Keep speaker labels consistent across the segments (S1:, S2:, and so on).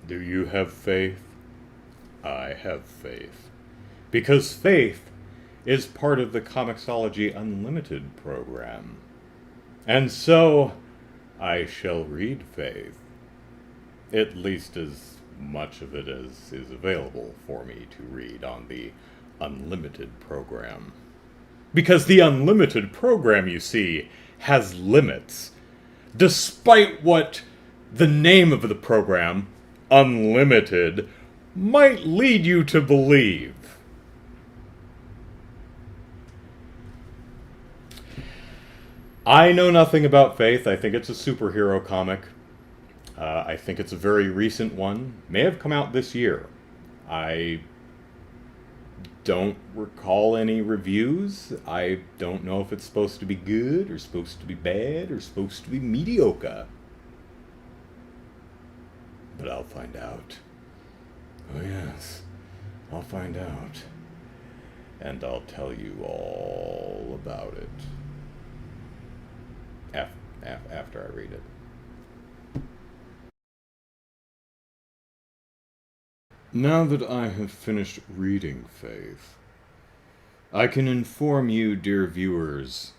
S1: Do you have faith? I have faith. Because faith is part of the Comixology Unlimited program. And so, I shall read Faith. At least as much of it as is available for me to read on the Unlimited program. Because the Unlimited program, you see, has limits. Despite what the name of the program, Unlimited, might lead you to believe. I know nothing about Faith. I think it's a superhero comic. I think it's a very recent one. May have come out this year. I don't recall any reviews. I don't know if it's supposed to be good or supposed to be bad or supposed to be mediocre. But I'll find out. Oh yes, I'll find out. And I'll tell you all about it. After I read it. Now that I have finished reading Faith, I can inform you, dear viewers,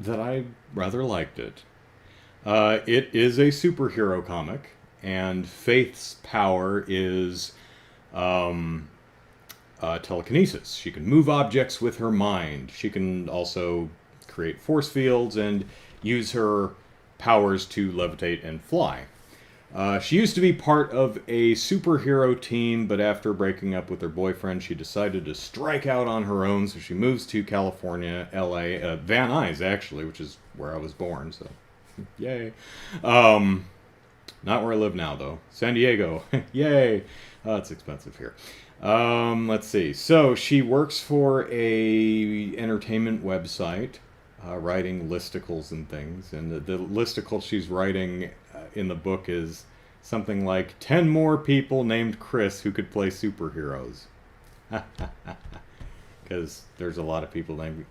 S1: that I rather liked it. It is a superhero comic, and Faith's power is telekinesis. She can move objects with her mind. She can also create force fields and use her powers to levitate and fly. She used to be part of a superhero team, but after breaking up with her boyfriend, she decided to strike out on her own, so she moves to California, LA, Van Nuys, actually, which is where I was born, so yay. Not where I live now, though. San Diego, yay. It's expensive here. Let's see. So she works for a entertainment website, writing listicles and things, and the listicle she's writing in the book is something like 10 more people named Chris who could play superheroes. Because there's a lot of people named,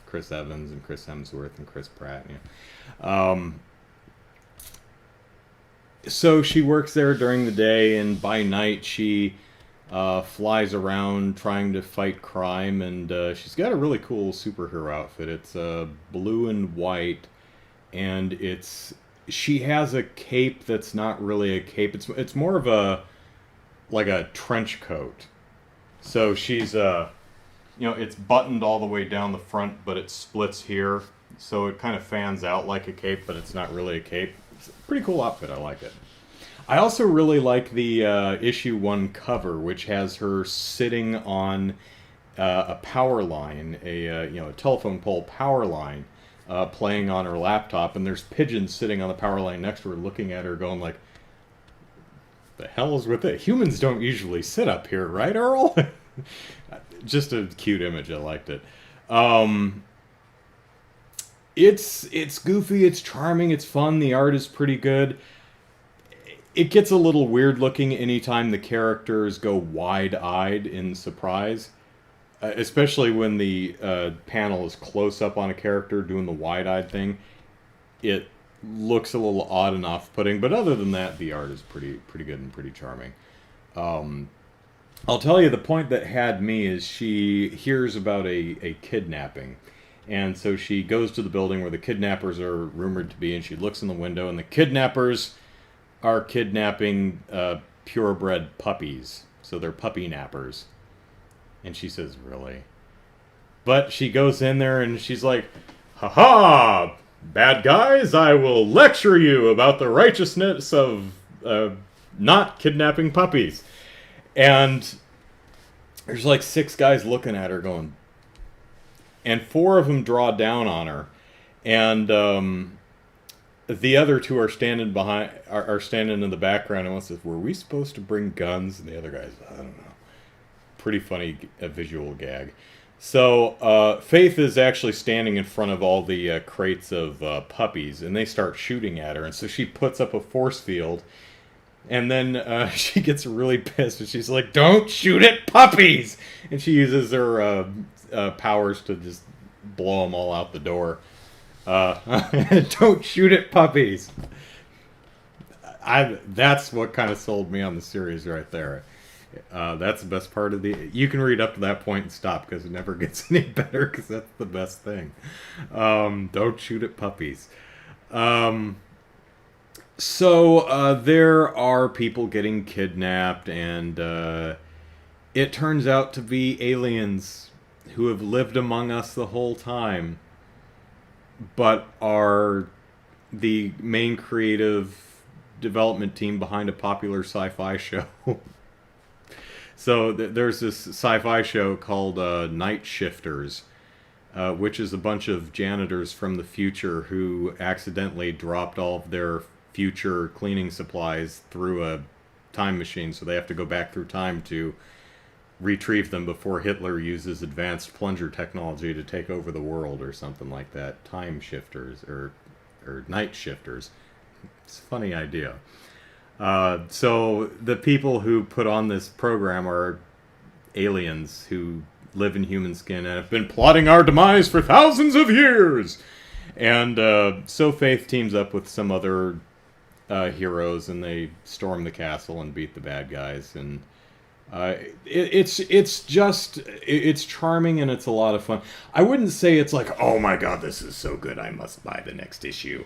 S1: Chris Evans and Chris Hemsworth and Chris Pratt. So she works there during the day, and by night she flies around trying to fight crime, and she's got a really cool superhero outfit. It's blue and white, and she has a cape that's not really a cape. It's more of a trench coat. So she's it's buttoned all the way down the front, but it splits here, so it kind of fans out like a cape, but it's not really a cape. It's a pretty cool outfit. I like it. I also really like the issue 1 cover, which has her sitting on a power line, a telephone pole power line, playing on her laptop, and there's pigeons sitting on the power line next to her, looking at her, going like, "The hell is with it? Humans don't usually sit up here, right, Earl?" Just a cute image. I liked it. It's goofy, it's charming, it's fun. The art is pretty good. It gets a little weird looking anytime the characters go wide-eyed in surprise. Especially when the panel is close up on a character doing the wide-eyed thing. It looks a little odd and off-putting, but other than that, the art is pretty good and pretty charming. I'll tell you, the point that had me is she hears about a kidnapping. And so she goes to the building where the kidnappers are rumored to be, and she looks in the window, and the kidnappers are kidnapping purebred puppies. So they're puppy nappers. And she says, "Really?" But she goes in there and she's like, "Ha ha! Bad guys, I will lecture you about the righteousness of not kidnapping puppies." And there's like 6 guys looking at her going, and 4 of them draw down on her, and the other 2 are standing behind, are standing in the background, and one says, "Were we supposed to bring guns?" And the other guy's, "I don't know." Pretty funny visual gag. So Faith is actually standing in front of all the crates of puppies, and they start shooting at her, and so she puts up a force field, and then she gets really pissed, and she's like, "Don't shoot at puppies!" And she uses her powers to just blow them all out the door. Don't shoot at puppies. That's what kind of sold me on the series right there. That's the best part of the. You can read up to that point and stop because it never gets any better because that's the best thing. Don't shoot at puppies. So there are people getting kidnapped, and it turns out to be aliens who have lived among us the whole time, but are the main creative development team behind a popular sci-fi show. So there's this sci-fi show called Night Shifters, which is a bunch of janitors from the future who accidentally dropped all of their future cleaning supplies through a time machine, so they have to go back through time to retrieve them before Hitler uses advanced plunger technology to take over the world or something like that. Time shifters or night shifters. It's a funny idea. So the people who put on this program are aliens who live in human skin and have been plotting our demise for thousands of years. And so Faith teams up with some other heroes, and they storm the castle and beat the bad guys. And it's charming and it's a lot of fun. I wouldn't say it's like, oh my god, this is so good, I must buy the next issue.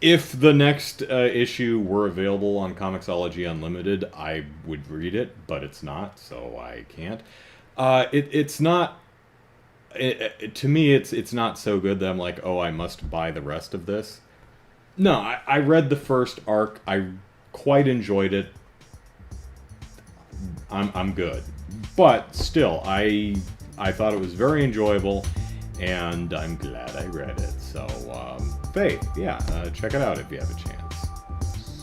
S1: If the next issue were available on Comixology Unlimited, I would read it, but it's not, so I can't. It's not. To me, it's not so good that I'm like, oh, I must buy the rest of this. No, I read the first arc. I quite enjoyed it. I'm good, but still, I thought it was very enjoyable, and I'm glad I read it. So, Faith, yeah, check it out if you have a chance.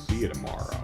S1: See you tomorrow.